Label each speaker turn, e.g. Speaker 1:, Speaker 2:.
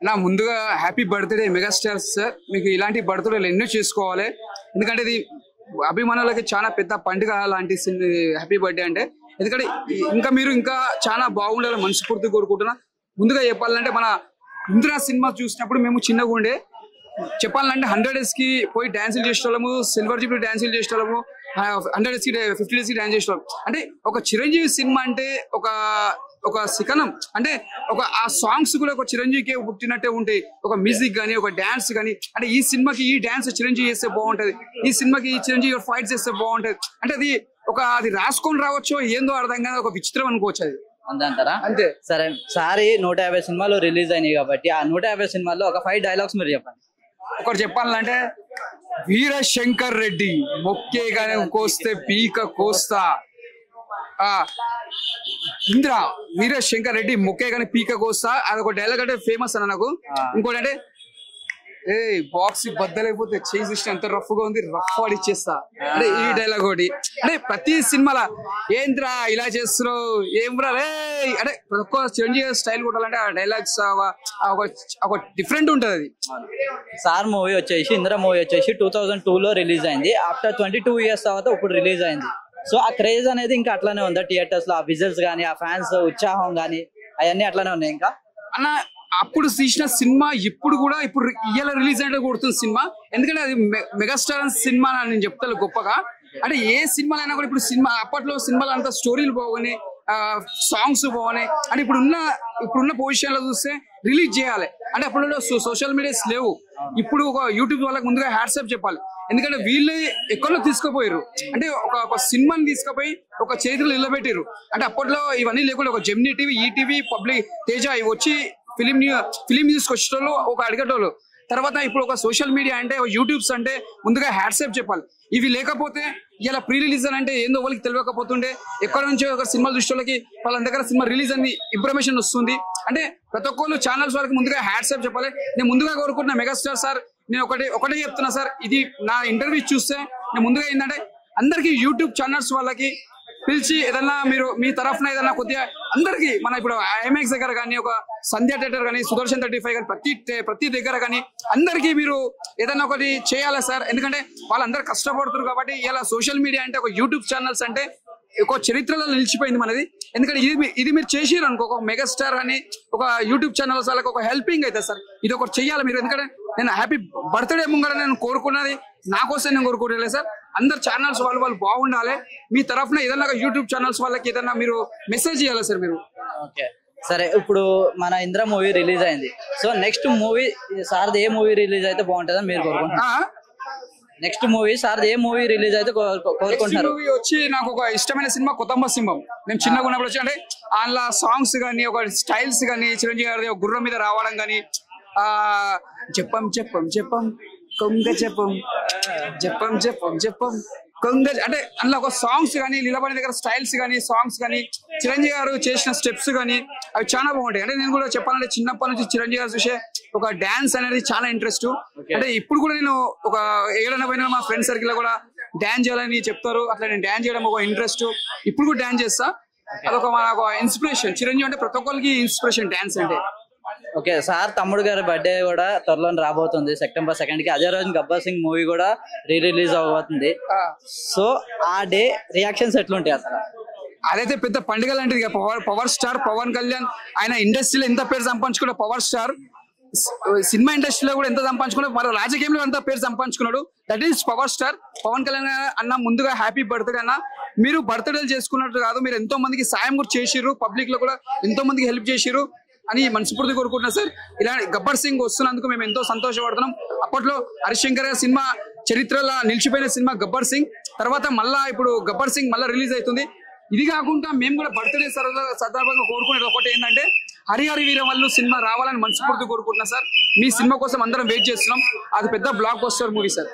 Speaker 1: నా ముందుగా happy birthday megastar sir. మీకు ఇలాంటి బర్త్డేలు ఎన్నో చేసుకోవాలి, ఎందుకంటే ఇది అభిమానులకి చాలా పెద్ద పండుగ లాంటి హ్యాపీ బర్త్డే అంటే. ఎందుకంటే ఇంకా మీరు ఇంకా చాలా బాగుండాలని మనస్ఫూర్తిగా కోరుకుంటున్నా. ముందుగా చెప్పాలంటే మన ఇందిరా సినిమా చూసినప్పుడు మేము చిన్నగా ఉండే, చెప్పాలంటే 100 days కి పోయి డాన్సులు చేసేవాళ్ళము, సిల్వర్ జూబ్లీ డాన్సులు చేసేవాళ్ళము, 100 days కి 50 days కి డాన్స్ చేసేవాళ్ళం. అంటే ఒక చిరంజీవి సినిమా అంటే ఒక శిఖనం, అంటే ఆ సాంగ్స్ కూడా ఒక చిరంజీవికి పుట్టినట్టే ఉంటాయి. ఒక మ్యూజిక్ గానీ, ఒక డాన్స్ గానీ, అంటే ఈ సినిమాకి ఈ డాన్స్ చిరంజీవి చేస్తే బాగుంటది, ఈ సినిమాకి ఈ చిరంజీవి ఫైట్ చేస్తే బాగుంటది. అంటే అది రాసుకొని రావచ్చో ఏందో అర్థం కాదు, ఒక విచిత్రం అనుకోవచ్చు అది.
Speaker 2: అంతే అంటారా?
Speaker 1: అంతే.
Speaker 2: సరే, సారి 150 సినిమాలు రిలీజ్ అయినాయి కాబట్టి ఆ 150 సినిమాల్లో ఒక 5 డైలాగ్స్ మీరు చెప్పండి.
Speaker 1: ఒకటి చెప్పాలంటే, వీరశంకర్ రెడ్డి మొక్కే గానే కోస్తే పీక కోస్తా. ఇంద్ర వీరశంకర్ రెడ్డి మొక్కే గానీ పీక కోస్తా, అదొక డైలాగ్ అంటే ఫేమస్ అన్న నాకు. ఇంకోటి అంటే, బాక్స్ బద్దలైపోతే చేసి ఎంత రఫ్ గా ఉంది, రఫ్ ఆడిచ్చేస్తా అంటే ఈ డైలాగ్ ఒకటి. అంటే ప్రతి సినిమాలో ఏంద్రా ఇలా చేస్తున్నావు, ఏమ్రా రే అంటే ప్రతి ఒక్క చిరంజీవి స్టైల్ కొట్టాలంటే ఆ డైలాగ్స్ ఒక డిఫరెంట్ ఉంటది. అది
Speaker 2: సార్ మూవీ వచ్చేసి, ఇంద్ర మూవీ వచ్చేసి 2002 లో రిలీజ్ అయింది. ఆఫ్టర్ 22 years తర్వాత ఇప్పుడు రిలీజ్ అయింది. సో ఆ క్రేజ్ అనేది ఇంకా అట్లానే ఉందా థియేటర్స్ లో? ఆ విజిల్స్ గానీ, ఆ ఫ్యాన్స్ ఉత్సాహం గానీ అవన్నీ అట్లానే ఉన్నాయి ఇంకా
Speaker 1: అన్న? అప్పుడు తీసిన సినిమా ఇప్పుడు ఇవాళ రిలీజ్ అయితే కొడుతుంది సినిమా. ఎందుకంటే అది మెగాస్టార్ సినిమా నేను చెప్తాను గొప్పగా. అంటే ఏ సినిమాలైనా కూడా ఇప్పుడు అప్పట్లో సినిమాలు అంతా స్టోరీలు బాగున్నాయి, సాంగ్స్ బాగున్నాయి. అంటే ఇప్పుడున్న పొజిషన్ లో చూస్తే రిలీజ్ చేయాలి అంటే అప్పుడు సోషల్ మీడియాస్ లేవు. ఇప్పుడు ఒక యూట్యూబ్ వాళ్ళకి ముందుగా హ్యాట్సాప్ చెప్పాలి, ఎందుకంటే వీళ్ళే ఎక్కడో తీసుకుపోయారు. అంటే ఒక సినిమాని తీసుకుపోయి ఒక చేతులు నిలబెట్టారు. అంటే అప్పట్లో ఇవన్నీ లేకుండా ఒక Gemini TV, ETV, public, Teja ఇవి వచ్చి ఫిలిం న్యూస్ వచ్చేటోళ్ళు, ఒక అడిగేటోళ్ళు. తర్వాత ఇప్పుడు ఒక సోషల్ మీడియా అంటే, యూట్యూబ్స్ అంటే ముందుగా హ్యాట్సాప్ చెప్పాలి. ఇవి లేకపోతే ఇలా ప్రీ రిలీజ్ అని అంటే ఏందో వాళ్ళకి తెలియకపోతుండే, ఎక్కడ నుంచో ఒక సినిమాలు చూసేటోళ్ళకి వాళ్ళ దగ్గర సినిమా రిలీజ్ అని ఇన్ఫర్మేషన్ వస్తుంది. అంటే ప్రతి ఒక్కళ్ళు ఛానల్స్ వాళ్ళకి ముందుగా హ్యాట్సాప్ చెప్పాలి. నేను ముందుగా కోరుకుంటున్న మెగాస్టార్ సార్, నేను ఒకటే చెప్తున్నా సార్, ఇది నా ఇంటర్వ్యూ చూస్తే నేను ముందుగా ఏంటంటే అందరికి యూట్యూబ్ ఛానల్స్ వాళ్ళకి పిలిచి ఏదన్నా మీరు మీ తరఫున ఏదన్నా కొద్దిగా అందరికి, మన ఇప్పుడు ఐమాక్స్ దగ్గర కానీ, ఒక సంధ్య థియేటర్ కానీ, సుదర్శన్ 35 కానీ, ప్రతి దగ్గర కానీ అందరికి మీరు ఏదన్నా ఒకటి చేయాలి సార్. ఎందుకంటే వాళ్ళందరూ కష్టపడుతున్నారు కాబట్టి. ఇలా సోషల్ మీడియా అంటే, ఒక యూట్యూబ్ ఛానల్స్ అంటే ఒక చరిత్రలో నిలిచిపోయింది మనది. ఎందుకంటే ఇది మీరు చేసిరు అనుకో, ఒక మెగాస్టార్ అని ఒక యూట్యూబ్ ఛానల్స్ వాళ్ళకి ఒక హెల్పింగ్ అవుతుంది సార్. ఇది ఒకటి చెయ్యాలి మీరు. ఎందుకంటే నేను హ్యాపీ బర్త్డే ముంగడ నేను కోరుకున్నది నా కోసం నేను కోరుకోవట్లేదు సార్. అందరు ఛానల్స్ వాళ్ళు బాగుండాలి. మీ తరఫున ఏదన్నా యూట్యూబ్ ఛానల్స్ వాళ్ళకి ఏదన్నా మీరు మెసేజ్ చేయాలి సార్ మీరు.
Speaker 2: ఓకే, సరే. ఇప్పుడు మన ఇంద్ర మూవీ రిలీజ్ అయింది. సో నెక్స్ట్ మూవీ సార్ది ఏ మూవీ రిలీజ్ అయితే బాగుంటుందని మీరు కోరుకుంటున్నారు? నెక్స్ట్ మూవీ సార్ది ఏ మూవీ రిలీజ్ అయితే కోరుకుంటున్నారు?
Speaker 1: మూవీ వచ్చి నాకు ఒక ఇష్టమైన సినిమా కొత్తంబ సింహం. నేను చిన్నగా ఉన్నప్పుడు వచ్చి అంటే అందులో సాంగ్స్ కానీ, ఒక స్టైల్స్ కానీ, చిరంజీవి గారి గుర్రం మీద రావడం కానీ, చెప్పం చెప్పం చెప్పం కొంగ చెప్పం చెప్పం చెప్పం చెప్పం కొంగ, అంటే అందులో ఒక సాంగ్స్ కానీ, నిలబడి దగ్గర స్టైల్స్ కానీ, సాంగ్స్ కానీ, చిరంజీవి గారు చేసిన స్టెప్స్ కానీ అవి చాలా బాగుంటాయి. అంటే నేను కూడా చెప్పాలంటే చిన్నప్పటి నుంచి చిరంజీవి గారు చూసే ఒక డాన్స్ అనేది చాలా ఇంట్రెస్ట్. అంటే ఇప్పుడు కూడా నేను ఒక ఏడన పోయిన మా ఫ్రెండ్ సర్కిల్ లో కూడా డాన్స్ చేయాలని చెప్తారు. అట్లా నేను డాన్స్ చేయడం ఒక ఇంట్రెస్ట్. ఇప్పుడు కూడా డాన్స్ చేస్తా. అదొక మనకు ఇన్స్పిరేషన్. చిరంజీవి అంటే ప్రతి ఒక్కరికి ఇన్స్పిరేషన్ డాన్స్ అంటే.
Speaker 2: ఓకే సార్, తమ్ముడు గారి బర్త్డే కూడా త్వరలో రాబోతుంది September 2 కి. అదే రోజు గబ్బర్ సింగ్ మూవీ కూడా రిలీజ్ అవబోతుంది. సో ఆ డే రియాక్షన్స్ ఎట్లుంటాయి అసలు?
Speaker 1: అదైతే పెద్ద పండుగ లాంటిది. పవర్ స్టార్ పవన్ కళ్యాణ్, ఆయన ఇండస్ట్రీలో ఎంత పేరు సంపాదించుకున్న పవర్ స్టార్, సినిమా ఇండస్ట్రీలో కూడా ఎంత సంపాదించుకున్నాడు, మన రాజకీయంలో ఎంత పేరు సంపాదించుకున్నాడు. That is power star Pawan Kalyan అన్న. ముందుగా హ్యాపీ బర్త్డే అన్న. మీరు బర్త్డేలు చేసుకున్నట్టు కాదు, మీరు ఎంతో మందికి సాయం కూడా చేసిర్రు, పబ్లిక్ లో కూడా ఎంతో మందికి హెల్ప్ చేసిర్రు అని మనస్ఫూర్తి కోరుకుంటున్నా సార్. ఇలాంటి గబ్బర్ సింగ్ వస్తున్నందుకు మేము ఎంతో సంతోషపడుతున్నాం. అప్పట్లో హరిశంకర్ సినిమా చరిత్రలో నిలిచిపోయిన సినిమా గబ్బర్ సింగ్. తర్వాత మళ్ళా ఇప్పుడు గబ్బర్ సింగ్ మళ్ళీ రిలీజ్ అవుతుంది. ఇది కాకుండా మేము కూడా బర్త్డే సందర్భంగా కోరుకునేది ఒకటి ఏంటంటే, హరిహరి వీరమల్లు సినిమా రావాలని మనస్ఫూర్తి కోరుకుంటున్నా సార్. మీ సినిమా కోసం అందరం వెయిట్ చేస్తున్నాం. అది పెద్ద బ్లాక్ బస్టర్ మూవీ సార్.